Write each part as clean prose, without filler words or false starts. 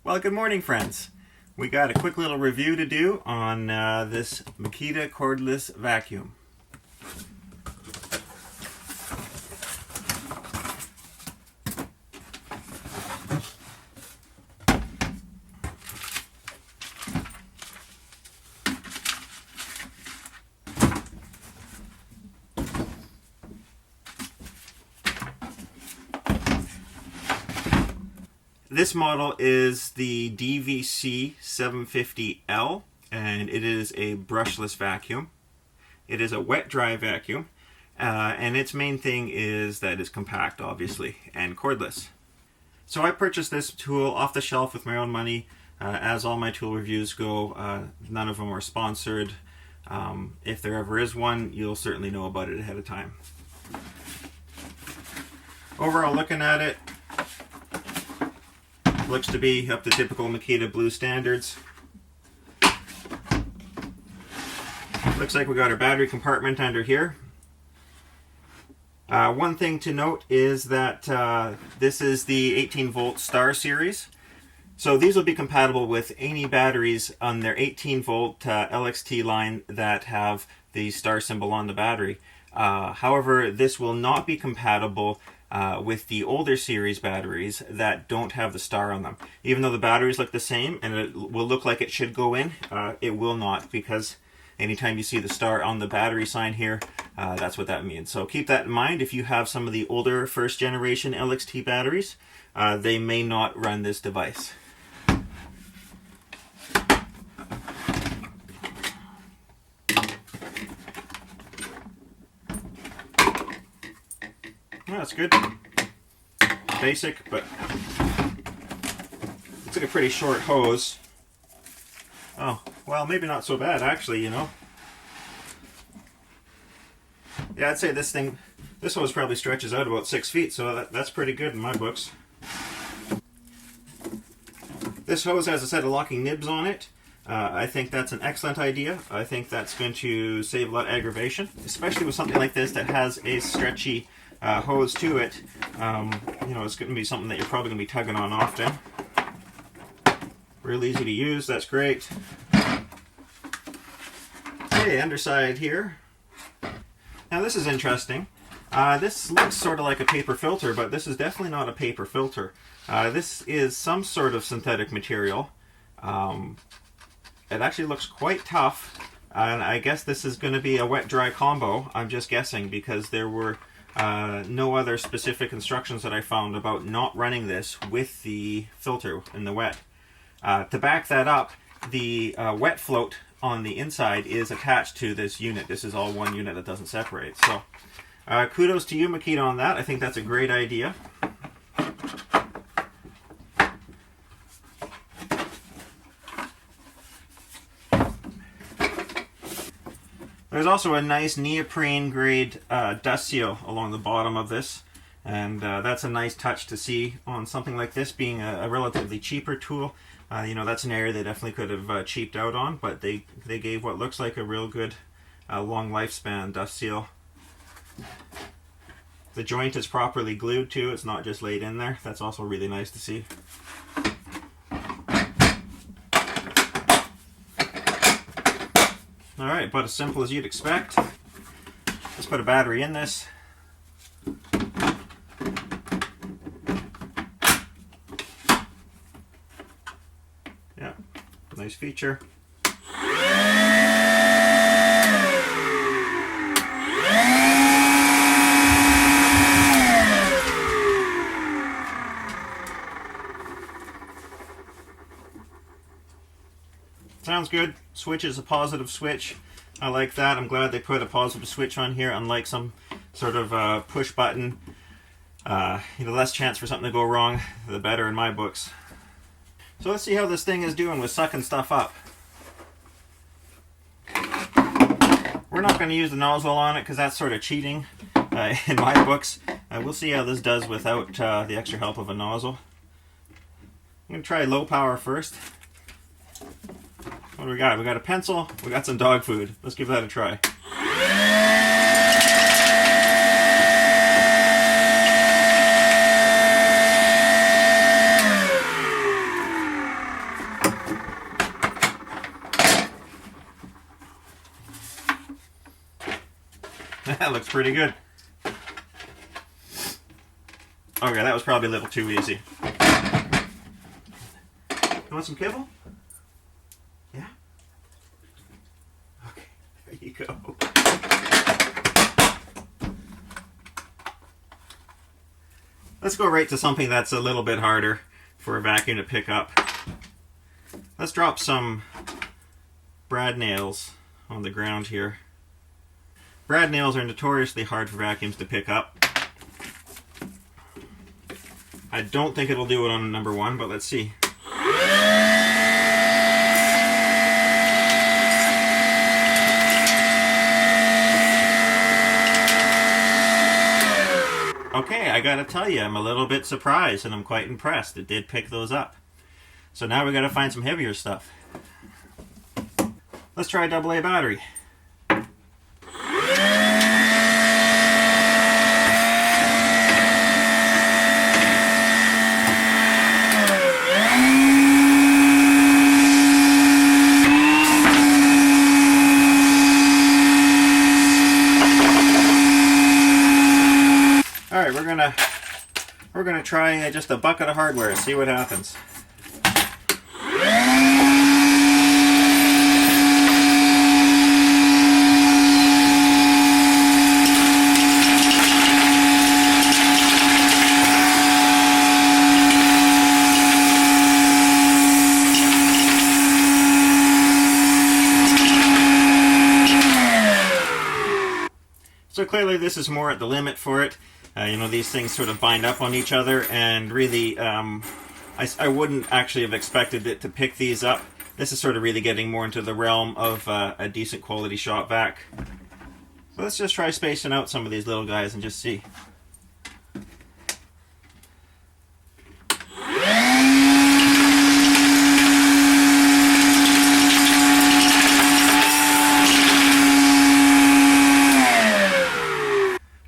Well, good morning, friends. We got a quick little review to do on this Makita cordless vacuum. This model is the DVC750L, and it is a brushless vacuum. It is a wet-dry vacuum, and its main thing is that it's compact, obviously, and cordless. So I purchased this tool off the shelf with my own money. As all my tool reviews go, none of them are sponsored. If there ever is one, you'll certainly know about it ahead of time. Overall, looking at it, looks to be up to typical Makita blue standards. Looks like we got our battery compartment under here. One thing to note is that this is the 18 volt Star series. So these will be compatible with any batteries on their 18 volt LXT line that have the Star symbol on the battery. However, this will not be compatible with the older series batteries that don't have the star on them. Even though the batteries look the same and it will look like it should go in, it will not, because anytime you see the star on the battery sign here, that's what that means. So keep that in mind. If you have some of the older first generation LXT batteries, they may not run this device. Well, that's good. Basic, but it's like a pretty short hose. Oh, well, maybe not so bad, actually, you know. Yeah, I'd say this hose probably stretches out about 6 feet, so that's pretty good in my books. This hose has a set of locking nibs on it. I think that's an excellent idea. I think that's going to save a lot of aggravation, especially with something like this that has a stretchy hose to it. You know, it's going to be something that you're probably going to be tugging on often. Real easy to use, that's great. Okay, underside here. Now this is interesting. This looks sort of like a paper filter, but this is definitely not a paper filter. This is some sort of synthetic material. It actually looks quite tough, and I guess this is going to be a wet-dry combo. I'm just guessing, because there were no other specific instructions that I found about not running this with the filter in the wet. To back that up, the wet float on the inside is attached to this unit. This is all one unit that doesn't separate. So kudos to you, Makita, on that. I think that's a great idea. There's also a nice neoprene grade dust seal along the bottom of this, and that's a nice touch to see on something like this, being a relatively cheaper tool. You know, that's an area they definitely could have cheaped out on, but they gave what looks like a real good long lifespan dust seal. The joint is properly glued too, it's not just laid in there. That's also really nice to see. Alright, about as simple as you'd expect. Let's put a battery in this. Yeah, nice feature. Sounds good. Switch is a positive switch. I like that. I'm glad they put a positive switch on here, unlike some sort of push button. You know, less chance for something to go wrong, the better in my books. So let's see how this thing is doing with sucking stuff up. We're not going to use the nozzle on it because that's sort of cheating in my books. We'll see how this does without the extra help of a nozzle. I'm going to try low power first. What do we got? We got a pencil, we got some dog food. Let's give that a try. That looks pretty good. Okay, that was probably a little too easy. You want some kibble? Yeah? Okay, there you go. Let's go right to something that's a little bit harder for a vacuum to pick up. Let's drop some brad nails on the ground here. Brad nails are notoriously hard for vacuums to pick up. I don't think it'll do it on number one, but let's see. Okay, I gotta tell you, I'm a little bit surprised and I'm quite impressed. It did pick those up. So now we gotta find some heavier stuff. Let's try a AA battery. All right, we're gonna try just a bucket of hardware, see what happens. So clearly this is more at the limit for it. You know, these things sort of bind up on each other, and really I wouldn't actually have expected it to pick these up. This is sort of really getting more into the realm of a decent quality shop vac. So let's just try spacing out some of these little guys and just see.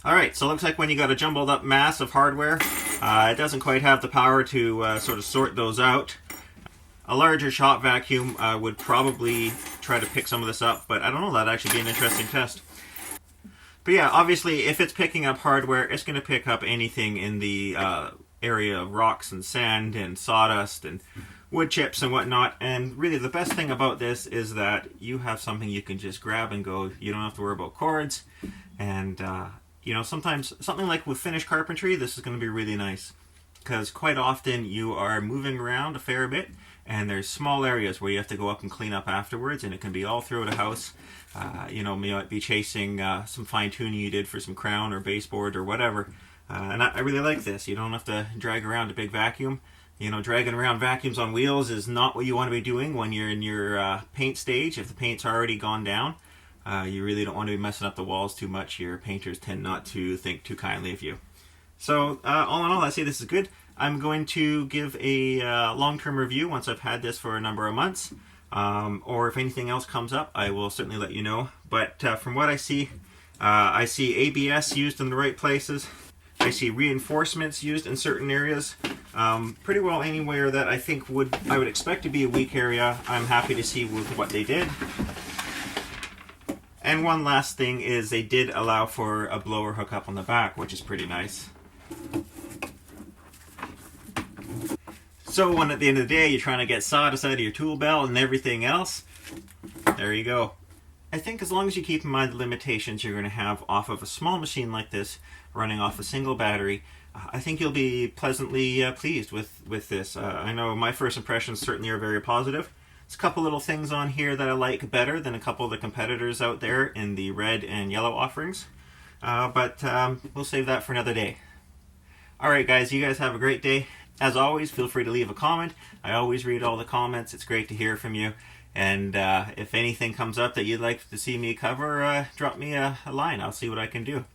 Alright, so it looks like when you got a jumbled up mass of hardware, it doesn't quite have the power to sort of sort those out. A larger shop vacuum would probably try to pick some of this up, but I don't know, that'd actually be an interesting test. But yeah, obviously if it's picking up hardware, it's going to pick up anything in the area of rocks and sand and sawdust and wood chips and whatnot. And really the best thing about this is that you have something you can just grab and go. You don't have to worry about cords. And you know, sometimes something like with finished carpentry, this is going to be really nice, because quite often you are moving around a fair bit and there's small areas where you have to go up and clean up afterwards, and it can be all throughout a house. You know, you might be chasing some fine tuning you did for some crown or baseboard or whatever. And I really like this. You don't have to drag around a big vacuum. You know, dragging around vacuums on wheels is not what you want to be doing when you're in your paint stage. If the paint's already gone down, you really don't want to be messing up the walls too much. Your painters tend not to think too kindly of you. So all in all, I say this is good. I'm going to give a long-term review once I've had this for a number of months. Or if anything else comes up, I will certainly let you know. But from what I see ABS used in the right places. I see reinforcements used in certain areas. Pretty well anywhere that I think I would expect to be a weak area, I'm happy to see with what they did. And one last thing is they did allow for a blower hookup on the back, which is pretty nice. So when at the end of the day you're trying to get sawdust out of your tool belt and everything else, there you go. I think as long as you keep in mind the limitations you're going to have off of a small machine like this, running off a single battery, I think you'll be pleasantly pleased with this. I know my first impressions certainly are very positive. There's a couple little things on here that I like better than a couple of the competitors out there in the red and yellow offerings. But we'll save that for another day. Alright guys, you guys have a great day. As always, feel free to leave a comment. I always read all the comments. It's great to hear from you. And if anything comes up that you'd like to see me cover, drop me a line. I'll see what I can do.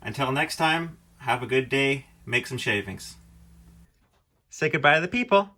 Until next time, have a good day. Make some shavings. Say goodbye to the people.